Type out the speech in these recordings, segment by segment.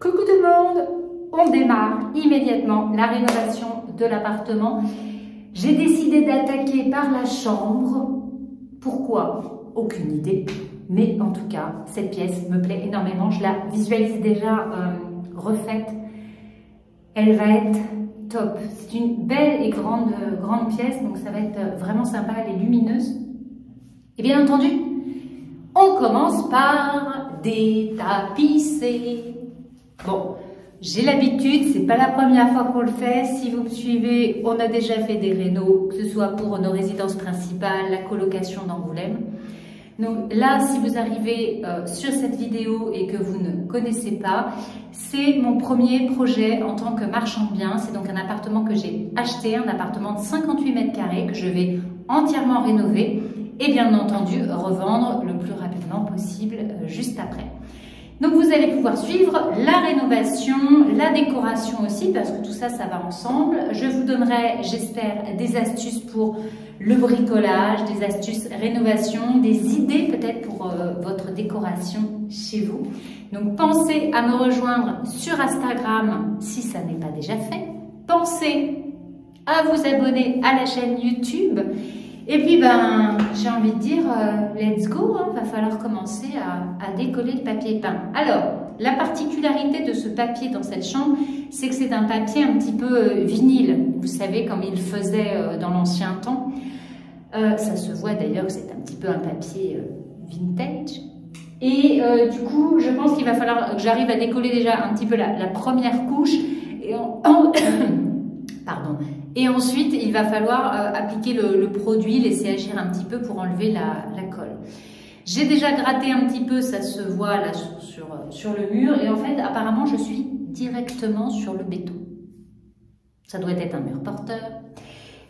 Coucou tout le monde, on démarre immédiatement la rénovation de l'appartement. J'ai décidé d'attaquer par la chambre. Pourquoi? Aucune idée. Mais en tout cas, cette pièce me plaît énormément. Je la visualise déjà refaite. Elle va être top. C'est une belle et grande pièce, donc ça va être vraiment sympa. Elle est lumineuse. Et bien entendu, on commence par détapisser. Bon, j'ai l'habitude, c'est pas la première fois qu'on le fait. Si vous me suivez, on a déjà fait des rénaux, que ce soit pour nos résidences principales, la colocation d'Angoulême. Donc là, si vous arrivez sur cette vidéo et que vous ne connaissez pas, c'est mon premier projet en tant que marchand de biens. C'est donc un appartement que j'ai acheté, un appartement de 58 mètres carrés que je vais entièrement rénover et bien entendu revendre le plus rapidement possible juste après. Donc vous allez pouvoir suivre la rénovation, la décoration aussi, parce que tout ça, ça va ensemble. Je vous donnerai, j'espère, des astuces pour le bricolage, des astuces rénovation, des idées peut-être pour votre décoration chez vous. Donc pensez à me rejoindre sur Instagram si ça n'est pas déjà fait. Pensez à vous abonner à la chaîne YouTube. Et puis, j'ai envie de dire, let's go, hein, va falloir commencer à décoller le papier peint. Alors, la particularité de ce papier dans cette chambre, c'est que c'est un papier un petit peu vinyle. Vous savez, comme il faisait dans l'ancien temps. Ça se voit d'ailleurs que c'est un petit peu un papier vintage. Et du coup, je pense qu'il va falloir que j'arrive à décoller déjà un petit peu la première couche. Et Pardon. Et ensuite, il va falloir appliquer le produit, laisser agir un petit peu pour enlever la colle. J'ai déjà gratté un petit peu, ça se voit là sur le mur. Et en fait, apparemment, je suis directement sur le béton. Ça doit être un mur porteur.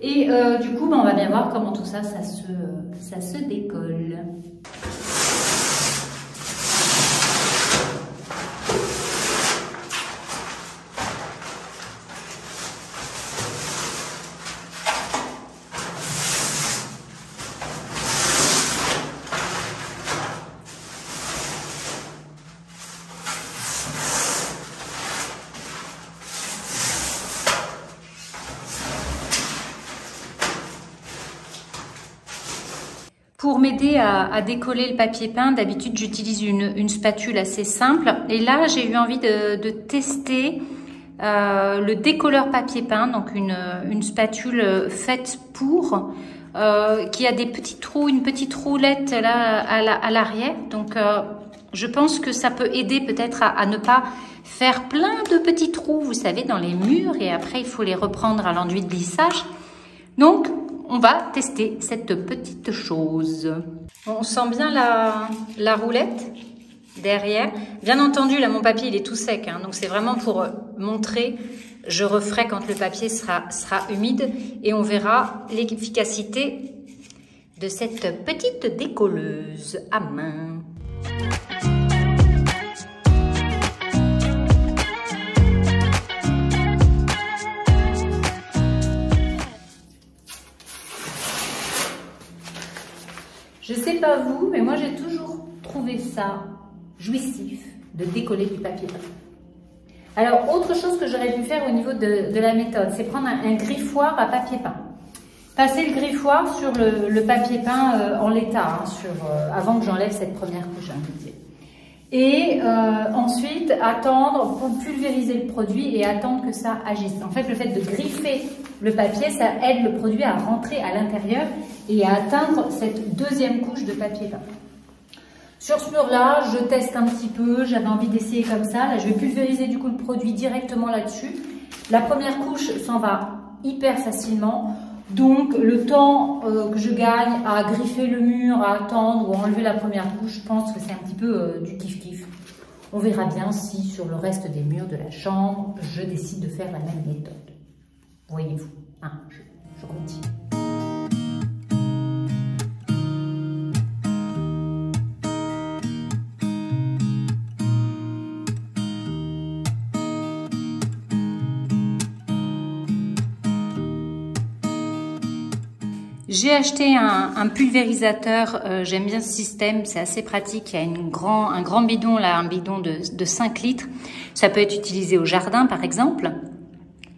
Et du coup, on va bien voir comment tout ça, ça se décolle. Pour m'aider à décoller le papier peint, d'habitude j'utilise une spatule assez simple. Et là, j'ai eu envie de tester le décolleur papier peint, donc une spatule faite pour, qui a des petits trous, une petite roulette là à l'arrière. Donc je pense que ça peut aider peut-être à ne pas faire plein de petits trous, vous savez, dans les murs. Et après, il faut les reprendre à l'enduit de lissage. Donc, on va tester cette petite chose. On sent bien la roulette derrière. Bien entendu, là, mon papier, il est tout sec. Hein, donc, c'est vraiment pour montrer. Je referai quand le papier sera humide. Et on verra l'efficacité de cette petite décolleuse à main. Je sais pas vous, mais moi j'ai toujours trouvé ça jouissif de décoller du papier peint. Alors, autre chose que j'aurais pu faire au niveau de la méthode, c'est prendre un griffoir à papier peint. Passer le griffoir sur le papier peint en l'état, hein, avant que j'enlève cette première couche. Et ensuite, attendre pour pulvériser le produit et attendre que ça agisse. En fait, le fait de griffer le papier, ça aide le produit à rentrer à l'intérieur et à atteindre cette deuxième couche de papier peint. Sur ce mur-là, je teste un petit peu, j'avais envie d'essayer comme ça. Là, je vais pulvériser du coup le produit directement là-dessus. La première couche s'en va hyper facilement. Donc, le temps que je gagne à griffer le mur, à attendre ou à enlever la première couche, je pense que c'est un petit peu du kiff-kiff. On verra bien si sur le reste des murs de la chambre, je décide de faire la même méthode. Voyez-vous, hein, je continue. J'ai acheté un pulvérisateur, j'aime bien ce système, c'est assez pratique. Il y a un grand bidon là, un bidon de 5 litres. Ça peut être utilisé au jardin par exemple.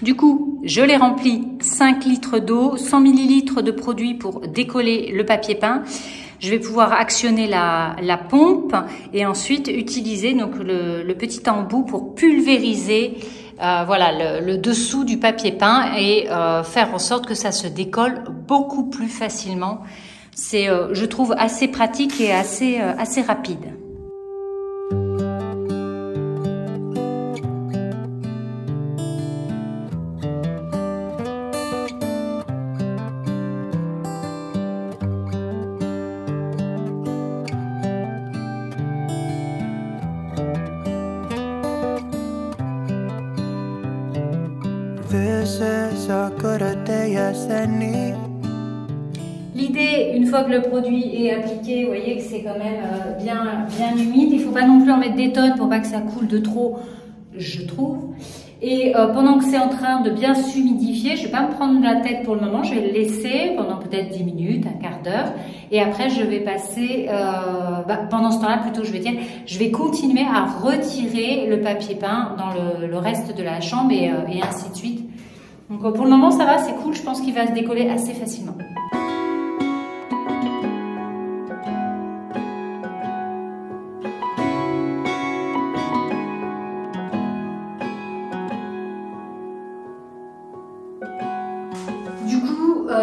Du coup, je l'ai rempli 5 litres d'eau, 100 millilitres de produit pour décoller le papier peint. Je vais pouvoir actionner la pompe et ensuite utiliser donc le petit embout pour pulvériser voilà, le dessous du papier peint et faire en sorte que ça se décolle beaucoup plus facilement. C'est, je trouve, assez pratique et assez rapide. L'idée, une fois que le produit est appliqué, vous voyez que c'est quand même bien humide. Il ne faut pas non plus en mettre des tonnes pour pas que ça coule de trop, je trouve. Et pendant que c'est en train de bien s'humidifier, je ne vais pas me prendre la tête pour le moment. Je vais le laisser pendant peut-être 10 minutes, un quart d'heure. Et après, je vais passer, pendant ce temps-là, plutôt, je vais continuer à retirer le papier peint dans le reste de la chambre et ainsi de suite. Donc pour le moment, ça va, c'est cool. Je pense qu'il va se décoller assez facilement.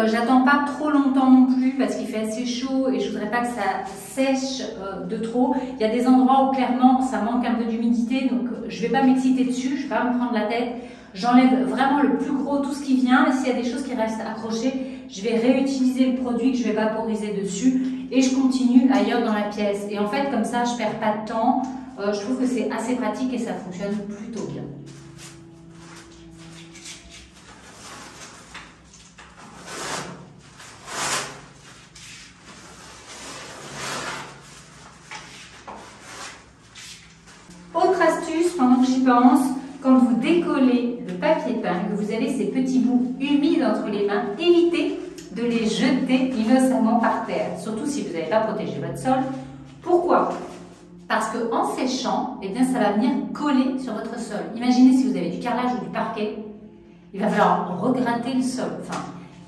J'attends pas trop longtemps non plus parce qu'il fait assez chaud et je voudrais pas que ça sèche de trop. Il y a des endroits où clairement ça manque un peu d'humidité, donc je vais pas m'exciter dessus, je vais pas me prendre la tête. J'enlève vraiment le plus gros, tout ce qui vient, et s'il y a des choses qui restent accrochées, je vais réutiliser le produit que je vais vaporiser dessus et je continue ailleurs dans la pièce. Et en fait, comme ça, je perds pas de temps. Je trouve que c'est assez pratique et ça fonctionne plutôt bien. Autre astuce, pendant que j'y pense, quand vous décollez le papier peint, que vous avez ces petits bouts humides entre les mains, évitez de les jeter innocemment par terre, surtout si vous n'avez pas protégé votre sol. Pourquoi? Parce qu'en séchant, eh bien, ça va venir coller sur votre sol. Imaginez si vous avez du carrelage ou du parquet, il va falloir regratter le sol. Enfin,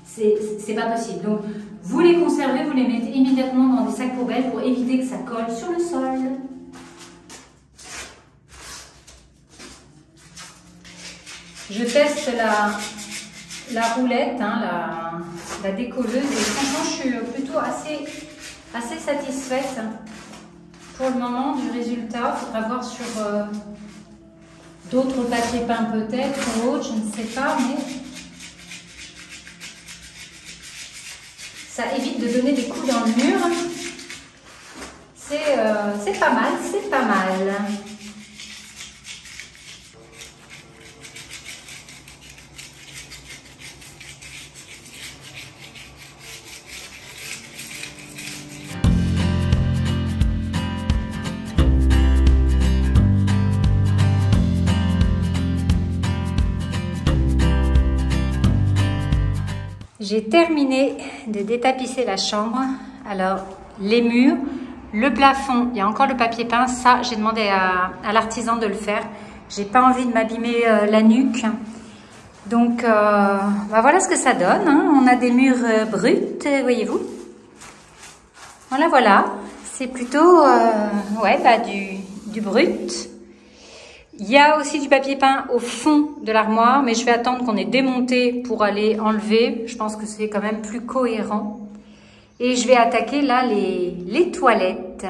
c'est pas possible. Donc, vous les conservez, vous les mettez immédiatement dans des sacs poubelles pour éviter que ça colle sur le sol. Je teste la roulette, hein, la décolleuse, et franchement je suis plutôt assez satisfaite pour le moment du résultat. Il faudra voir sur d'autres papiers peints peut-être ou autres, je ne sais pas, mais ça évite de donner des coups dans le mur. C'est pas mal, c'est pas mal. J'ai terminé de détapisser la chambre. Alors, les murs, le plafond, il y a encore le papier peint. Ça, j'ai demandé à l'artisan de le faire. J'ai pas envie de m'abîmer la nuque. Donc, voilà ce que ça donne, hein. On a des murs bruts, voyez-vous. Voilà. C'est plutôt du brut. Il y a aussi du papier peint au fond de l'armoire, mais je vais attendre qu'on ait démonté pour aller enlever. Je pense que c'est quand même plus cohérent. Et je vais attaquer là les toilettes.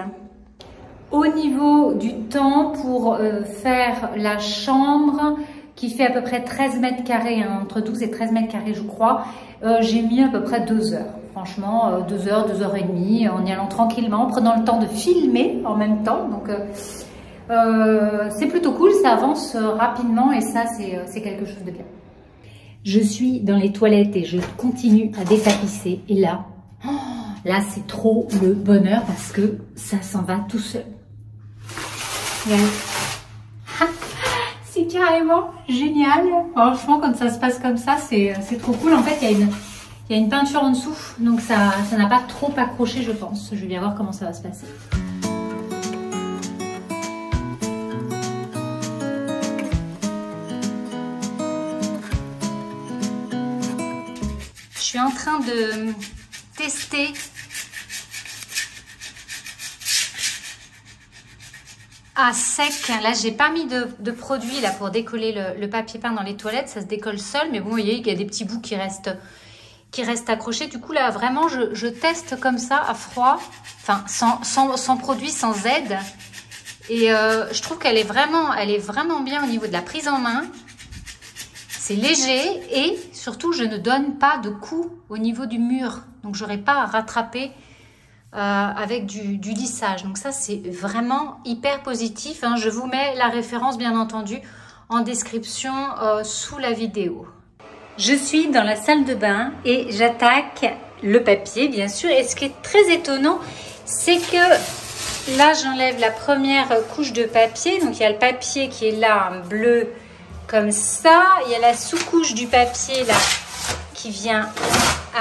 Au niveau du temps pour faire la chambre, qui fait à peu près 13 mètres carrés, hein, entre 12 et 13 mètres carrés je crois, j'ai mis à peu près 2 heures. Franchement, 2 heures, 2 heures et demie, en y allant tranquillement, en prenant le temps de filmer en même temps. Donc, c'est plutôt cool, ça avance rapidement et ça, c'est quelque chose de bien. Je suis dans les toilettes et je continue à détapisser. Et là, c'est trop le bonheur parce que ça s'en va tout seul. C'est carrément génial. Franchement, quand ça se passe comme ça, c'est trop cool. En fait, il Il y a une peinture en dessous, donc ça n'a pas trop accroché, je pense. Je vais bien voir comment ça va se passer. Je suis en train de tester à sec. Là, j'ai pas mis de produit là pour décoller le papier peint dans les toilettes. Ça se décolle seul, mais bon, vous voyez, il y a des petits bouts qui restent accrochés. Du coup, là, vraiment, je teste comme ça à froid, enfin, sans produit, sans aide. Et je trouve qu'elle est vraiment bien au niveau de la prise en main. C'est léger et surtout, je ne donne pas de coups au niveau du mur. Donc, j'aurai pas à rattraper avec du lissage. Donc ça, c'est vraiment hyper positif, hein. Je vous mets la référence, bien entendu, en description sous la vidéo. Je suis dans la salle de bain et j'attaque le papier, bien sûr. Et ce qui est très étonnant, c'est que là, j'enlève la première couche de papier. Donc, il y a le papier qui est là, en bleu, comme ça. Il y a la sous-couche du papier, là, qui vient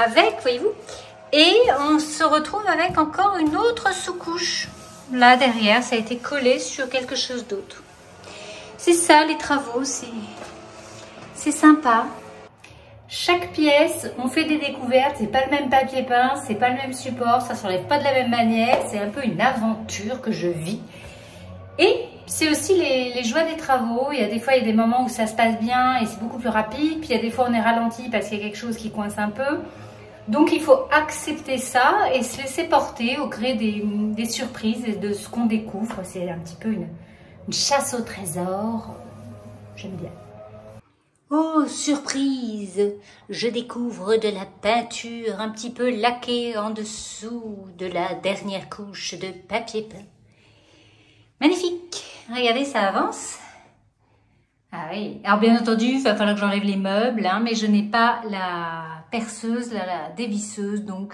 avec, voyez-vous. Et on se retrouve avec encore une autre sous-couche. Là, derrière, ça a été collé sur quelque chose d'autre. C'est ça, les travaux, c'est sympa. Chaque pièce, on fait des découvertes. C'est pas le même papier peint, c'est pas le même support, ça s'enlève pas de la même manière. C'est un peu une aventure que je vis. Et c'est aussi les joies des travaux. Il y a des fois, il y a des moments où ça se passe bien et c'est beaucoup plus rapide. Puis il y a des fois, on est ralenti parce qu'il y a quelque chose qui coince un peu. Donc, il faut accepter ça et se laisser porter au gré des surprises et de ce qu'on découvre. C'est un petit peu une chasse au trésor. J'aime bien. Oh, surprise! Je découvre de la peinture un petit peu laquée en dessous de la dernière couche de papier peint. Magnifique! Regardez, ça avance. Ah oui, alors bien entendu, il va falloir que j'enlève les meubles, hein, mais je n'ai pas la perceuse, la dévisseuse, donc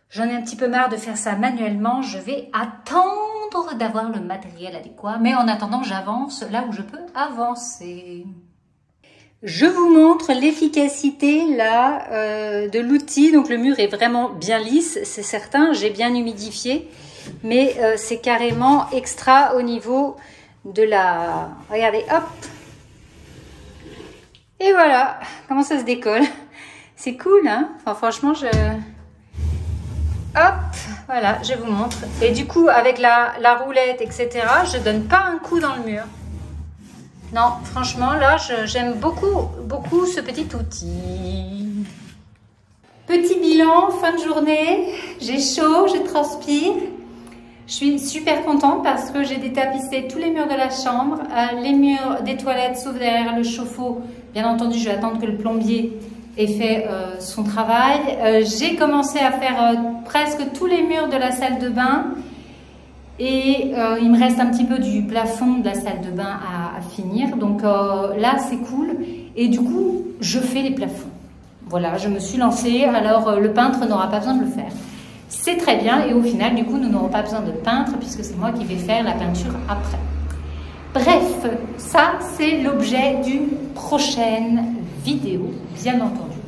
j'en ai un petit peu marre de faire ça manuellement. Je vais attendre d'avoir le matériel adéquat, mais en attendant, j'avance là où je peux avancer. Je vous montre l'efficacité là de l'outil. Donc le mur est vraiment bien lisse, c'est certain. J'ai bien humidifié, mais c'est carrément extra au niveau de la... Regardez, hop. Et voilà, comment ça se décolle. C'est cool, hein. Enfin, franchement, hop, voilà, je vous montre. Et du coup, avec la roulette, etc., je donne pas un coup dans le mur. Non, franchement, là, j'aime beaucoup ce petit outil. Petit bilan, fin de journée. J'ai chaud, je transpire. Je suis super contente parce que j'ai détapissé tous les murs de la chambre, les murs des toilettes, sauf derrière le chauffe-eau. Bien entendu, je vais attendre que le plombier ait fait son travail. J'ai commencé à faire presque tous les murs de la salle de bain. Et il me reste un petit peu du plafond de la salle de bain à finir. Donc là, c'est cool. Et du coup, je fais les plafonds. Voilà, je me suis lancée. Alors, le peintre n'aura pas besoin de le faire. C'est très bien. Et au final, du coup, nous n'aurons pas besoin de peintre puisque c'est moi qui vais faire la peinture après. Bref, ça, c'est l'objet d'une prochaine vidéo, bien entendu.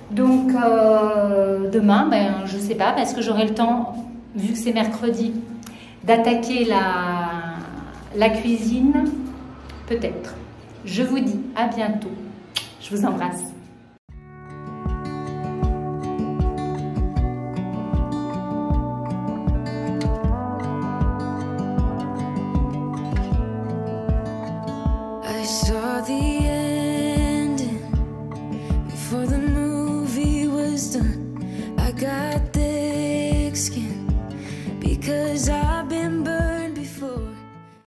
Donc, demain, ben, je ne sais pas, parce que j'aurai le temps, vu que c'est mercredi, d'attaquer la cuisine, peut-être. Je vous dis à bientôt. Je vous embrasse. I saw the ending before the movie was done. I got thick skin because I've been burned.